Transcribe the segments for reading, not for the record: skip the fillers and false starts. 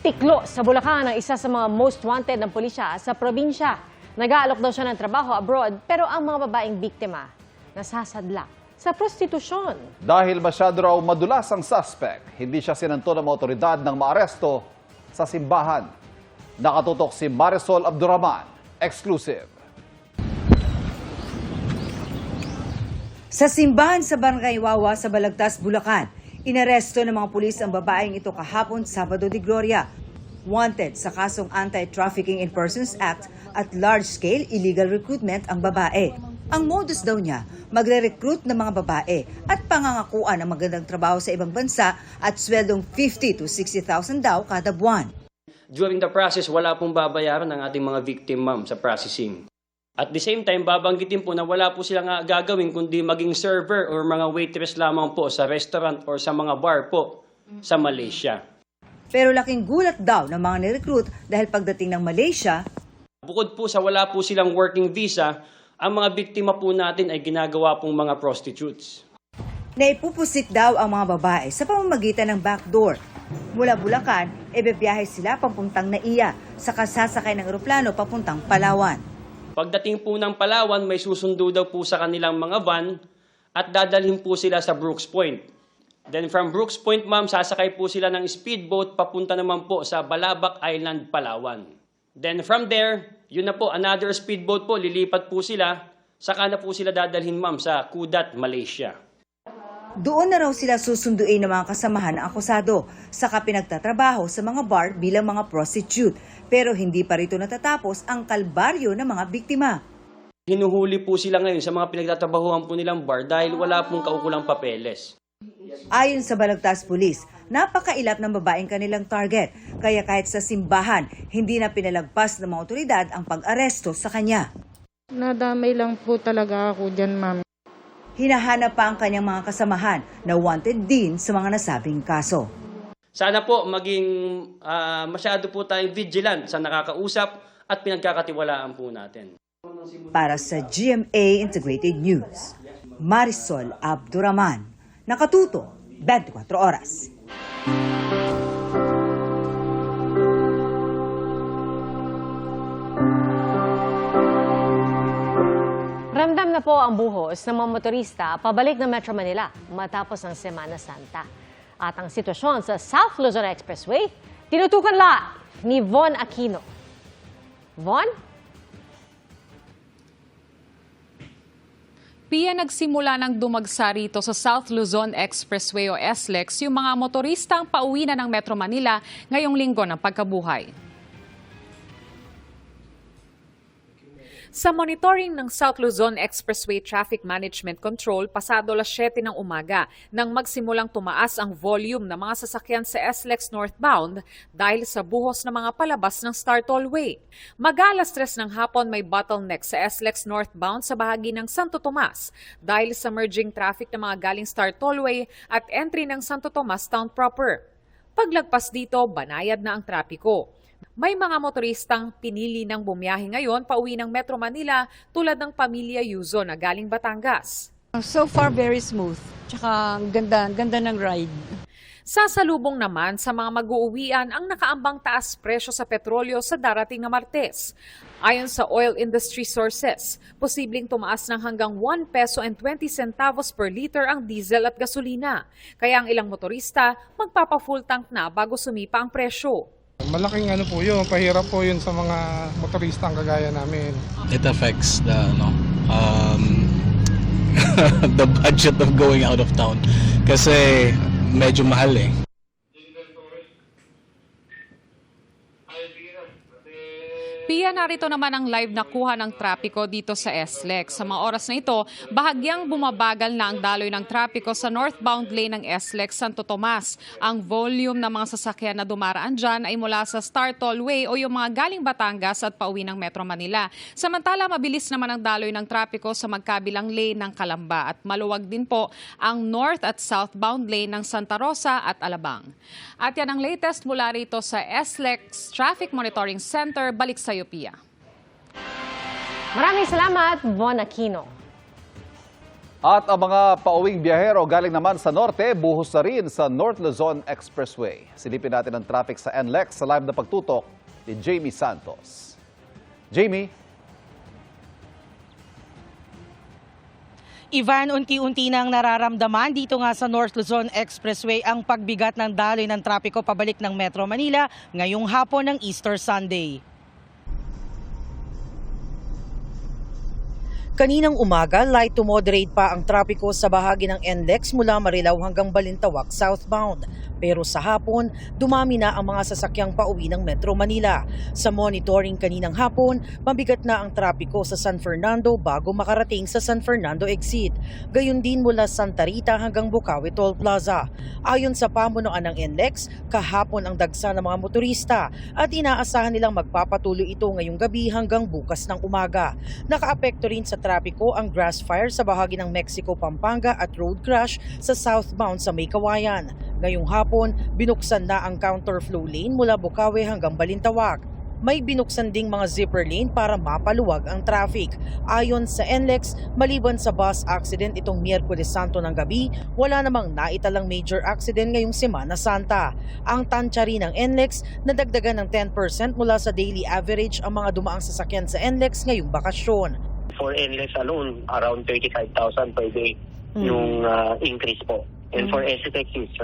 Tiklo sa Bulacan ang isa sa mga most wanted ng pulisya sa probinsya. Nag-aalok daw siya ng trabaho abroad pero ang mga babaeng biktima nasasadlak sa prostitusyon. Dahil masyado raw madulas ang suspect, hindi siya sinanto ng mga otoridad ng maaresto sa simbahan. Nakatutok si Marisol Abdurrahman, exclusive. Sa simbahan sa Barangay Wawa sa Balagtas, Bulacan, inaresto ng mga pulis ang babaeng ito kahapon Sabado de Gloria. Wanted sa kasong Anti-Trafficking in Persons Act at large-scale illegal recruitment ang babae. Ang modus daw niya, magre-recruit ng mga babae at pangangakuan ng magandang trabaho sa ibang bansa at sweldong 50 to 60,000 daw kada buwan. During the process, wala pong babayaran ng ating mga victim, ma'am, sa processing. At the same time, babanggitin po na wala po silang gagawin kundi maging server or mga waitress lamang po sa restaurant or sa mga bar po sa Malaysia. Pero laking gulat daw ng mga nirecruit dahil pagdating ng Malaysia, Bukod po sa wala po silang working visa, ang mga biktima po natin ay ginagawa pong mga prostitutes. naipupusit daw ang mga babae sa pamamagitan ng backdoor. Mula Bulacan, ebebiyahe sila papuntang Naiya, saka sasakay ng eroplano papuntang Palawan. Pagdating po ng Palawan, may susundo daw po sa kanilang mga van at dadalhin po sila sa Brooks Point. Then from Brooks Point, ma'am, sasakay po sila ng speedboat papunta naman po sa Balabac Island, Palawan. Then from there, yun na po, another speedboat po, lilipat po sila, saka na po sila dadalhin, ma'am, sa Kudat, Malaysia. Doon na raw sila susunduin ng mga kasamahan ng akusado, saka pinagtatrabaho sa mga bar bilang mga prostitute. Pero hindi pa rito natatapos ang kalbaryo ng mga biktima. Hinuhuli po sila ngayon sa mga pinagtatrabahuhan po nilang bar dahil wala pong kaukulang papeles. Ayon sa Balagtas Police, napakailap ng babaeng kanilang target. Kaya kahit sa simbahan, hindi na pinalagpas ng mga otoridad ang pag-aresto sa kanya. Nadamay lang po talaga ako dyan, ma'am. Hinahanap pa ang kanyang mga kasamahan na wanted din sa mga nasabing kaso. Sana po maging masyado po tayong vigilant sa nakakausap at pinagkakatiwalaan po natin. Para sa GMA Integrated News, Marisol Abdurrahman, nakatuto 24 oras. Ramdam na po ang buhos ng mga motorista pabalik ng Metro Manila matapos ang Semana Santa. At ang sitwasyon sa South Luzon Expressway, tinutukan live ni Von Aquino. Von? Pia, nagsimula ng dumagsa rito sa South Luzon Expressway o SLEX yung mga motoristang pauwi na ng Metro Manila ngayong linggo ng pagkabuhay. Sa monitoring ng South Luzon Expressway Traffic Management Control, pasado 7 ng umaga nang magsimulang tumaas ang volume ng mga sasakyan sa SLEX northbound dahil sa buhos ng mga palabas ng Star Tollway. Mag-alas 3 ng hapon may bottleneck sa SLEX northbound sa bahagi ng Santo Tomas dahil sa merging traffic ng mga galing Star Tollway at entry ng Santo Tomas Town proper. Paglagpas dito, banayad na ang trapiko. May mga motoristang pinili ng bumiyahe ngayon pauwi ng Metro Manila tulad ng pamilya Yuzo na galing Batangas. So far, very smooth. Tsaka ganda ng ride. Sasalubong naman sa mga mag-uuwian ang nakaambang taas presyo sa petrolyo sa darating na Martes. Ayon sa oil industry sources, posibleng tumaas ng hanggang 1 peso and 20 centavos per liter ang diesel at gasolina. Kaya ang ilang motorista magpapa-full tank na bago sumipa ang presyo. Malaking po yun, pahirap po yun sa mga motorista ang kagaya namin. It affects the the budget of going out of town kasi medyo mahal eh. Pia, narito naman ang live na kuha ng trapiko dito sa SLEX. Sa mga oras na ito, bahagyang bumabagal na ang daloy ng trapiko sa northbound lane ng SLEX Santo Tomas. Ang volume ng mga sasakyan na dumaraan dyan ay mula sa Star Tollway o yung mga galing Batangas at pauwi ng Metro Manila. Samantala, mabilis naman ang daloy ng trapiko sa magkabilang lane ng Calamba at maluwag din po ang north at southbound lane ng Santa Rosa at Alabang. At yan ang latest mula rito sa SLEX Traffic Monitoring Center. Balik sa iyo, Pia. Maraming salamat, Von Aquino. At ang mga pauwing biyahero galing naman sa norte, buhos na rin sa North Luzon Expressway. Silipin natin ang traffic sa NLEX sa live na pagtutok ni Jamie Santos. Jamie? Ivan, unti-unti nang nararamdaman dito nga sa North Luzon Expressway ang pagbigat ng daloy ng trapiko pabalik ng Metro Manila ngayong hapon ng Easter Sunday. Kaninang umaga, light to moderate pa ang trapiko sa bahagi ng NLEX mula Marilao hanggang Balintawak southbound. Pero sa hapon, dumami na ang mga sasakyang pauwi ng Metro Manila. Sa monitoring kaninang hapon, mabigat na ang trapiko sa San Fernando bago makarating sa San Fernando exit. Gayon din mula Santa Rita hanggang Bukawi Toll Plaza. Ayon sa pamunuan ng NLEX, kahapon ang dagsa ng mga motorista at inaasahan nilang magpapatuloy ito ngayong gabi hanggang bukas ng umaga. Nakaapekto rin sa trapiko ang grass fire sa bahagi ng Mexico, Pampanga at road crash sa southbound sa May Kawayan. Ngayong hapon, binuksan na ang counterflow lane mula Bukawi hanggang Balintawak. May binuksan ding mga zipper lane para mapaluwag ang traffic. Ayon sa NLEX, maliban sa bus accident itong Miyerkules Santo ng gabi, wala namang naitalang major accident ngayong Semana Santa. Ang tansya rin ng NLEX, nadagdagan ng 10% mula sa daily average ang mga dumaang sasakyan sa NLEX ngayong bakasyon. For NLEX alone, around 35,000 per day yung increase po. And for STX is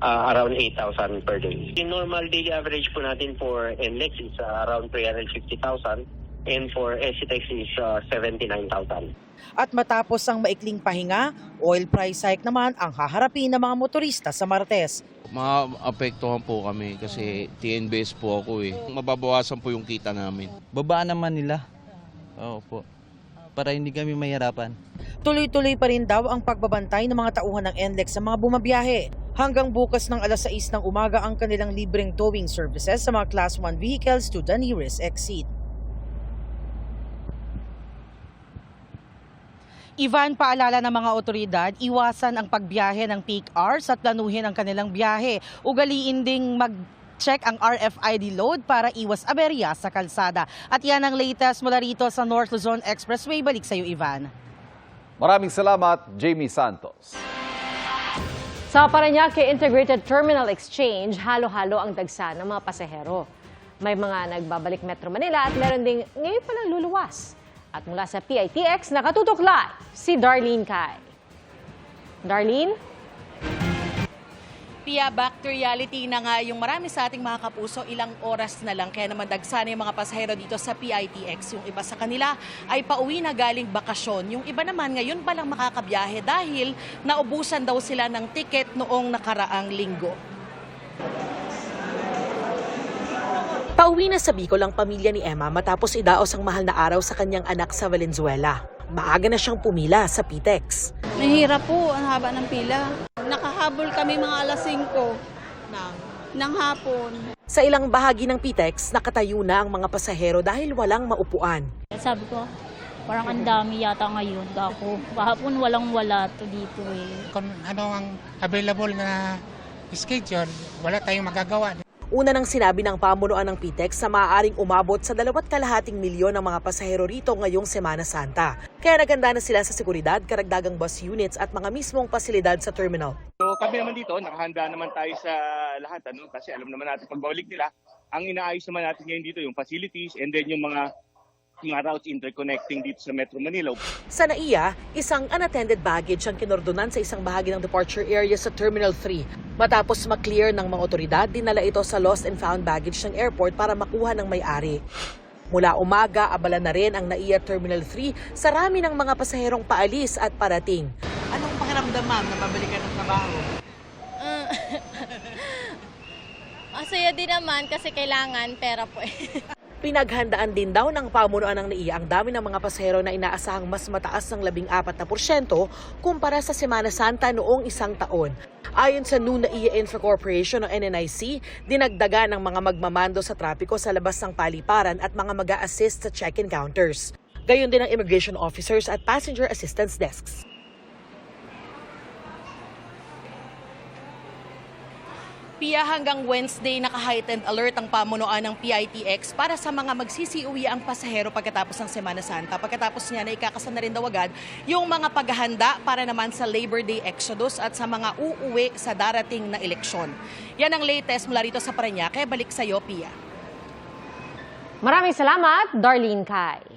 around 8,000 per day. The normal daily average po natin for NLEX is around 350,000 and for STX is 79,000. At matapos ang maikling pahinga, oil price hike naman ang haharapin ng mga motorista sa Martes. Maapektuhan po kami kasi TNBS po ako eh. Mababawasan po yung kita namin. Babaan naman nila. Oo po. Para hindi kami mahirapan. Tuloy-tuloy pa rin daw ang pagbabantay ng mga tauhan ng NLEX sa mga bumabiyahe. Hanggang bukas ng alas 6 ng umaga ang kanilang libreng towing services sa mga Class 1 vehicles to the nearest exit. Ivan, paalala ng mga otoridad, iwasan ang pagbiyahe ng peak hours at planuhin ang kanilang biyahe. Ugaliin ding check ang RFID load para iwas aberya sa kalsada. At yan ang latest mula rito sa North Luzon Expressway. Balik sa iyo, Ivan. Maraming salamat, Jamie Santos. Sa Parañaque Integrated Terminal Exchange, halo-halo ang dagsa ng mga pasahero. May mga nagbabalik Metro Manila at meron ding ngayon palang luluwas. At mula sa PITX, nakatutok live si Darlene Kai. Darlene? Pia, back to reality na nga yung marami sa ating mga kapuso, ilang oras na lang. Kaya naman dagsa na yung mga pasahero dito sa PITX. Yung iba sa kanila ay pauwi na galing bakasyon. Yung iba naman ngayon pa lang makakabiyahe dahil naubusan daw sila ng tiket noong nakaraang linggo. Pauwi na sa Bicol ang pamilya ni Emma matapos idaos ang mahal na araw sa kanyang anak sa Valenzuela. Maaga na siyang pumila sa PITX. Mahirap po, ang haba ng pila. Nakahabol kami mga alas 5 ng hapon. Sa ilang bahagi ng PITX, nakatayo na ang mga pasahero dahil walang maupuan. Sabi ko, parang ang dami yata ngayon. Ako, kahapon walang-wala to dito eh. Kung ano ang available na schedule, wala tayong magagawa. Una nang sinabi ng pamunuan ng PITX na maaaring umabot sa 2.2 milyon ng mga pasahero rito ngayong Semana Santa. Kaya naganda na sila sa seguridad, karagdagang bus units at mga mismong pasilidad sa terminal. So kami naman dito, nakahanda naman tayo sa lahat kasi alam naman natin pagbalik nila, ang inaayos naman natin ngayon dito yung facilities and then yung mga routes interconnecting dito sa Metro Manila. Sa NAIA, isang unattended baggage ang kinordonan sa isang bahagi ng departure area sa Terminal 3. Matapos maklear ng mga otoridad, dinala ito sa lost and found baggage ng airport para makuha ng may-ari. Mula umaga, abala na rin ang NAIA Terminal 3 sa rami ng mga pasaherong paalis at parating. Anong pakiramdam, ma'am, na babalikan ng trabaho? Masaya din naman kasi kailangan pera po eh. Pinaghandaan din daw ng pamunuan ng NAIA ang dami ng mga pasahero na inaasahang mas mataas ng 14% kumpara sa Semana Santa noong isang taon. Ayon sa new NAIA Infra Corporation o NNIC, dinagdagan ng mga magmamando sa trapiko sa labas ng paliparan at mga mag-a-assist sa check-in counters. Gayon din ang immigration officers at passenger assistance desks. Pia, hanggang Wednesday naka-heightened alert ang pamunuan ng PITX para sa mga magsisiuwi ang pasahero pagkatapos ng Semana Santa. Pagkatapos niya na ikakasa na rin daw agad yung mga paghahanda para naman sa Labor Day Exodus at sa mga uuwi sa darating na eleksyon. Yan ang latest mula rito sa Parañaque. Balik sa iyo, Pia. Maraming salamat, Darlene Kai.